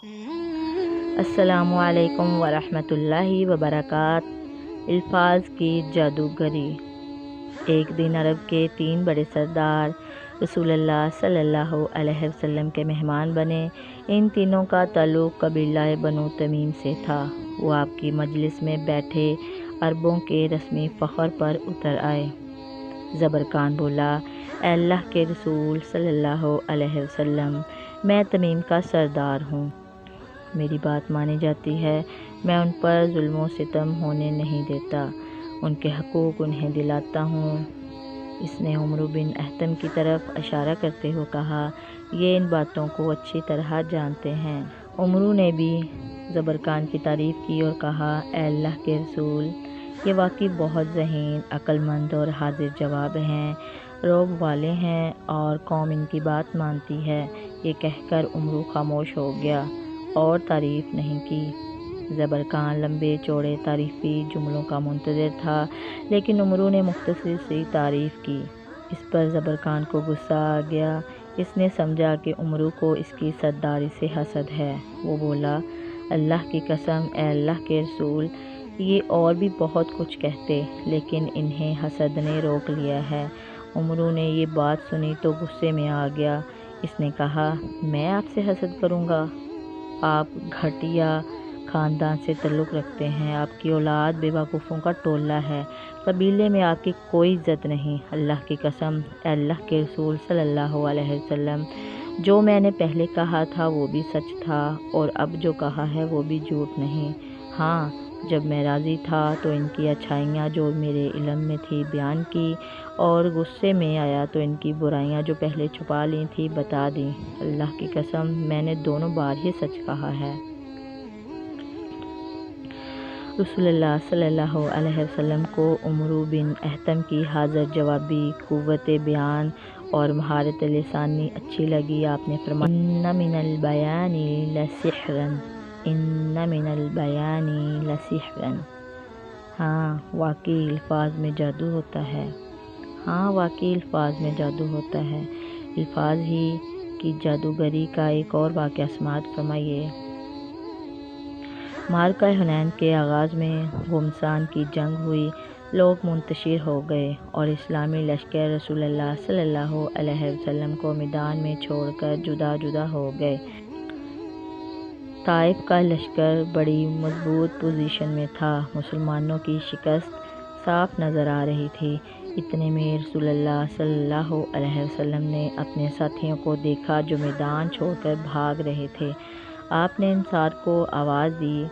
السلام علیکم ورحمۃ اللہ وبرکاتہ۔ الفاظ کی جادوگری۔ ایک دن عرب کے 3 بڑے سردار رسول اللہ صلی اللہ علیہ وسلم کے مہمان بنے۔ ان تینوں کا تعلق قبیلہ بنو تمیم سے تھا۔ وہ آپ کی مجلس میں بیٹھے عربوں کے رسمی فخر پر اتر آئے۔ زبرقان بولا، اے اللہ کے رسول صلی اللہ علیہ وسلم، میں تمیم کا سردار ہوں، میری بات مانی جاتی ہے، میں ان پر ظلم و ستم ہونے نہیں دیتا، ان کے حقوق انہیں دلاتا ہوں۔ اس نے عمر بن احتم کی طرف اشارہ کرتے ہوئے کہا، یہ ان باتوں کو اچھی طرح جانتے ہیں۔ عمرو نے بھی زبرقان کی تعریف کی اور کہا، اے اللہ کے رسول، یہ واقعی بہت ذہین، عقل مند اور حاضر جواب ہیں، رعب والے ہیں اور قوم ان کی بات مانتی ہے۔ یہ کہہ کر عمرو خاموش ہو گیا اور تعریف نہیں کی۔ زبرقان لمبے چوڑے تعریفی جملوں کا منتظر تھا، لیکن عمرو نے مختصر سی تعریف کی۔ اس پر زبرقان کو غصہ آ گیا۔ اس نے سمجھا کہ عمرو کو اس کی سرداری سے حسد ہے۔ وہ بولا، اللہ کی قسم، اے اللہ کے رسول، یہ اور بھی بہت کچھ کہتے، لیکن انہیں حسد نے روک لیا ہے۔ عمرو نے یہ بات سنی تو غصے میں آ گیا۔ اس نے کہا، میں آپ سے حسد کروں گا؟ آپ گھٹیا خاندان سے تعلق رکھتے ہیں، آپ کی اولاد بے وقوفوں کا ٹولہ ہے، قبیلے میں آپ کی کوئی عزت نہیں۔ اللہ کی قسم، اے اللہ کے رسول صلی اللہ علیہ وسلم، جو میں نے پہلے کہا تھا وہ بھی سچ تھا، اور اب جو کہا ہے وہ بھی جھوٹ نہیں۔ ہاں، جب میں راضی تھا تو ان کی اچھائیاں جو میرے علم میں تھی بیان کی، اور غصے میں آیا تو ان کی برائیاں جو پہلے چھپا لی تھی بتا دیں۔ اللہ کی قسم، میں نے دونوں بار ہی سچ کہا ہے۔ رسول اللہ صلی اللہ علیہ وسلم کو عمرو بن احتم کی حاضر جوابی، قوت بیان اور مہارت لسانی اچھی لگی۔ آپ نے فرمایا، ان من البیان لسحرا، ان من البیان لسحرا۔ ہاں، واقعی الفاظ میں جادو ہوتا ہے، ہاں واقعی الفاظ میں جادو ہوتا ہے۔ الفاظ ہی کی جادوگری کا ایک اور واقعہ سماعت فرمائیے۔ معرکہ حنین کے آغاز میں غمسان کی جنگ ہوئی، لوگ منتشر ہو گئے اور اسلامی لشکر رسول اللہ صلی اللہ علیہ وسلم کو میدان میں چھوڑ کر جدا جدا ہو گئے۔ طائف کا لشکر بڑی مضبوط پوزیشن میں تھا، مسلمانوں کی شکست صاف نظر آ رہی تھی۔ اتنے میں رسول اللہ صلی اللہ علیہ وسلم نے اپنے ساتھیوں کو دیکھا جو میدان چھوڑ کر بھاگ رہے تھے۔ آپ نے انصار کو آواز دی،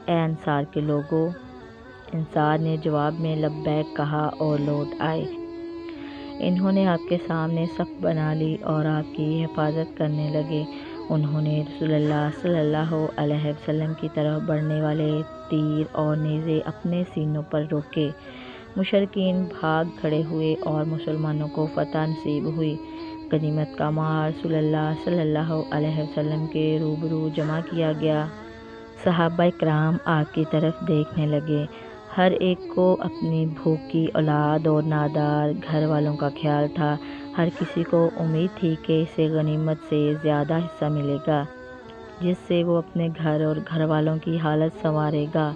اے انصار کے لوگوں! انصار نے جواب میں لبیک کہا اور لوٹ آئے۔ انہوں نے آپ کے سامنے صف بنا لی اور آپ کی حفاظت کرنے لگے۔ انہوں نے رسول اللہ صلی اللہ علیہ وسلم کی طرف بڑھنے والے تیر اور نیزے اپنے سینوں پر روکے۔ مشرکین بھاگ کھڑے ہوئے اور مسلمانوں کو فتح نصیب ہوئی۔ غنیمت کا مال رسول اللہ صلی اللہ علیہ وسلم کے روبرو جمع کیا گیا۔ صحابہ کرام آپ کی طرف دیکھنے لگے۔ ہر ایک کو اپنی بھوکی اولاد اور نادار گھر والوں کا خیال تھا۔ ہر کسی کو امید تھی کہ اسے غنیمت سے زیادہ حصہ ملے گا، جس سے وہ اپنے گھر اور گھر والوں کی حالت سنوارے گا۔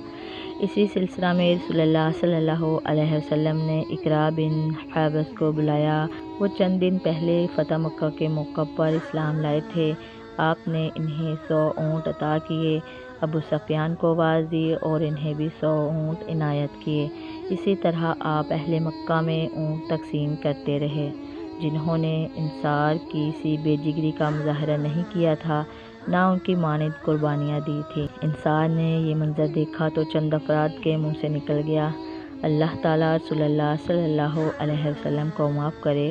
اسی سلسلہ میں رسول اللہ صلی اللہ علیہ وسلم نے اقرا بن حابس کو بلایا۔ وہ چند دن پہلے فتح مکہ کے موقع پر اسلام لائے تھے۔ آپ نے انہیں 100 اونٹ عطا کیے۔ ابو سفیان کو آواز دی اور انہیں بھی 100 اونٹ عنایت کیے۔ اسی طرح آپ اہل مکہ میں اونٹ تقسیم کرتے رہے۔ جنہوں نے انصار کی سی بے جگری کا مظاہرہ نہیں کیا تھا، نہ ان کی مانند قربانیاں دی تھی۔ انصار نے یہ منظر دیکھا تو چند افراد کے منہ سے نکل گیا، اللہ تعالیٰ رسول اللہ صلی اللہ علیہ وسلم کو معاف کرے،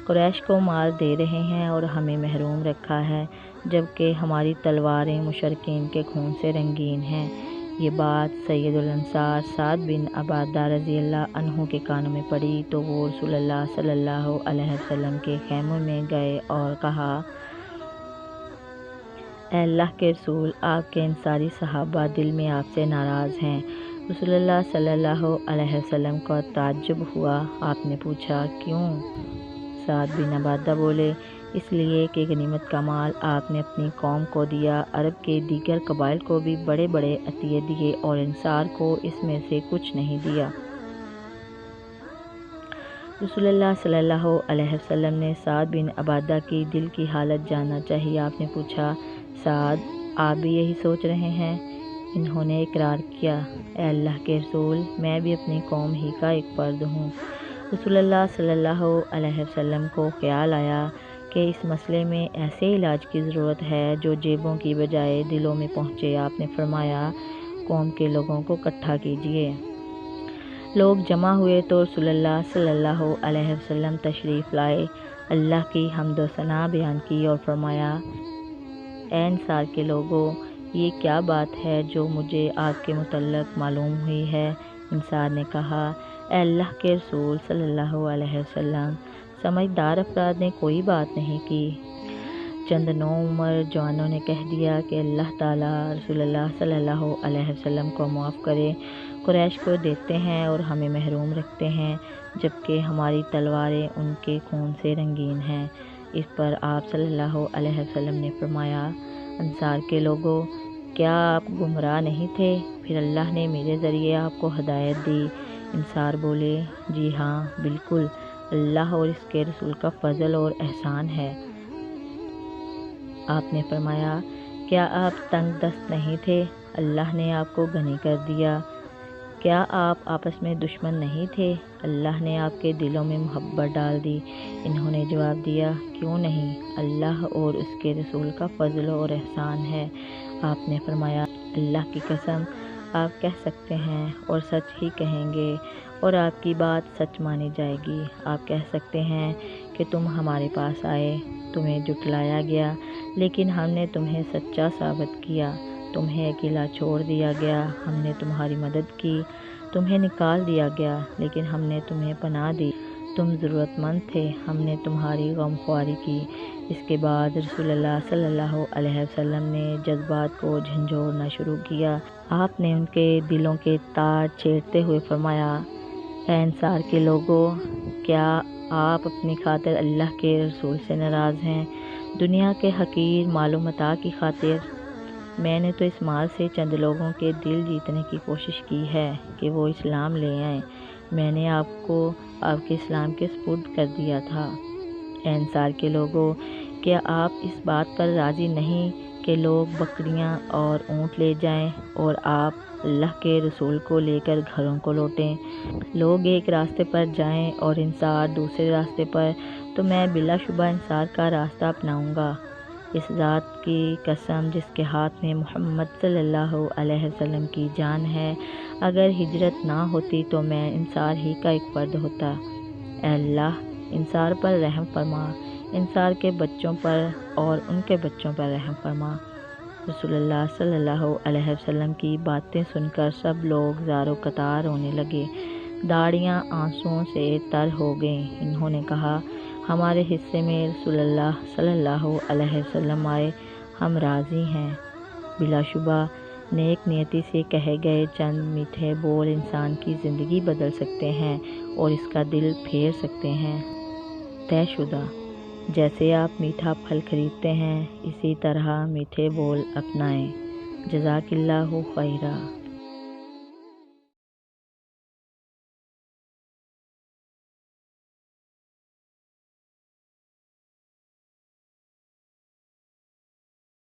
قریش کو مال دے رہے ہیں اور ہمیں محروم رکھا ہے، جبکہ ہماری تلواریں مشرکین کے خون سے رنگین ہیں۔ یہ بات سید الانصار سعد بن عبادہ رضی اللہ عنہ کے کانوں میں پڑی تو وہ رسول اللہ صلی اللہ علیہ وسلم کے خیمے میں گئے اور کہا، اے اللہ کے رسول، آپ کے انصاری صحابہ دل میں آپ سے ناراض ہیں۔ رسول اللہ صلی اللہ علیہ وسلم کو تعجب ہوا۔ آپ نے پوچھا، کیوں؟ سعد بن عبادہ بولے، اس لیے کہ غنیمت کا مال آپ نے اپنی قوم کو دیا، عرب کے دیگر قبائل کو بھی بڑے بڑے عطیے دیے اور انصار کو اس میں سے کچھ نہیں دیا۔ رسول اللہ صلی اللہ علیہ وسلم نے سعد بن عبادہ کی دل کی حالت جاننا چاہیے۔ آپ نے پوچھا، سعد، آپ بھی یہی سوچ رہے ہیں؟ انہوں نے اقرار کیا، اے اللہ کے رسول، میں بھی اپنی قوم ہی کا ایک فرد ہوں۔ رسول اللہ صلی اللہ علیہ وسلم کو خیال آیا کہ اس مسئلے میں ایسے علاج کی ضرورت ہے جو جیبوں کی بجائے دلوں میں پہنچے۔ آپ نے فرمایا، قوم کے لوگوں کو اکٹھا کیجیے۔ لوگ جمع ہوئے تو رسول اللہ صلی اللہ علیہ وسلم تشریف لائے، اللہ کی حمد و ثنا بیان کی اور فرمایا، اے انصار کے لوگوں، یہ کیا بات ہے جو مجھے آپ کے متعلق معلوم ہوئی ہے؟ انصار نے کہا، اے اللہ کے رسول صلی اللہ علیہ وسلم، سمجھدار افراد نے کوئی بات نہیں کی۔ چند نوعمر جوانوں نے کہہ دیا کہ اللہ تعالیٰ رسول اللہ صلی اللہ علیہ وسلم کو معاف کرے، قریش کو دیتے ہیں اور ہمیں محروم رکھتے ہیں، جبکہ ہماری تلواریں ان کے خون سے رنگین ہیں۔ اس پر آپ صلی اللہ علیہ وسلم نے فرمایا، انصار کے لوگوں، کیا آپ گمراہ نہیں تھے؟ پھر اللہ نے میرے ذریعے آپ کو ہدایت دی۔ انصار بولے، جی ہاں، بالکل، اللہ اور اس کے رسول کا فضل اور احسان ہے۔ آپ نے فرمایا، کیا آپ تنگ دست نہیں تھے؟ اللہ نے آپ کو غنی کر دیا۔ کیا آپ آپس میں دشمن نہیں تھے؟ اللہ نے آپ کے دلوں میں محبت ڈال دی۔ انہوں نے جواب دیا، کیوں نہیں، اللہ اور اس کے رسول کا فضل اور احسان ہے۔ آپ نے فرمایا، اللہ کی قسم، آپ کہہ سکتے ہیں اور سچ ہی کہیں گے اور آپ کی بات سچ مانی جائے گی۔ آپ کہہ سکتے ہیں کہ تم ہمارے پاس آئے، تمہیں جھٹلایا گیا، لیکن ہم نے تمہیں سچا ثابت کیا۔ تمہیں اکیلا چھوڑ دیا گیا، ہم نے تمہاری مدد کی۔ تمہیں نکال دیا گیا، لیکن ہم نے تمہیں پناہ دی۔ تم ضرورت مند تھے، ہم نے تمہاری غمخواری کی۔ اس کے بعد رسول اللہ صلی اللہ علیہ وسلم نے جذبات کو جھنجھوڑنا شروع کیا۔ آپ نے ان کے دلوں کے تار چھیڑتے ہوئے فرمایا، اے انصار کے لوگوں، کیا آپ اپنی خاطر اللہ کے رسول سے ناراض ہیں؟ دنیا کے حقیر مال و متاع کی خاطر؟ میں نے تو اس مال سے چند لوگوں کے دل جیتنے کی کوشش کی ہے کہ وہ اسلام لے آئیں۔ میں نے آپ کو آپ کے اسلام کے سپرد کر دیا تھا۔ اے انصار کے لوگوں، کیا آپ اس بات پر راضی نہیں کہ لوگ بکریاں اور اونٹ لے جائیں اور آپ اللہ کے رسول کو لے کر گھروں کو لوٹیں؟ لوگ ایک راستے پر جائیں اور انصار دوسرے راستے پر، تو میں بلا شبہ انصار کا راستہ اپناؤں گا۔ اس ذات کی قسم جس کے ہاتھ میں محمد صلی اللہ علیہ وسلم کی جان ہے، اگر ہجرت نہ ہوتی تو میں انصار ہی کا ایک فرد ہوتا۔ اے اللہ، انصار پر رحم فرما، انصار کے بچوں پر اور ان کے بچوں پر رحم فرما۔ رسول اللہ صلی اللہ علیہ وسلم کی باتیں سن کر سب لوگ زار و قطار رونے لگے، داڑھیاں آنسوؤں سے تر ہو گئیں۔ انہوں نے کہا، ہمارے حصے میں رسول اللہ صلی اللہ علیہ وسلم آئے، ہم راضی ہیں۔ بلا شبہ نیک نیتی سے کہے گئے چند میٹھے بول انسان کی زندگی بدل سکتے ہیں اور اس کا دل پھیر سکتے ہیں۔ طے شدہ، جیسے آپ میٹھا پھل خریدتے ہیں، اسی طرح میٹھے بول اپنائیں۔ جزاک اللہ خیرا۔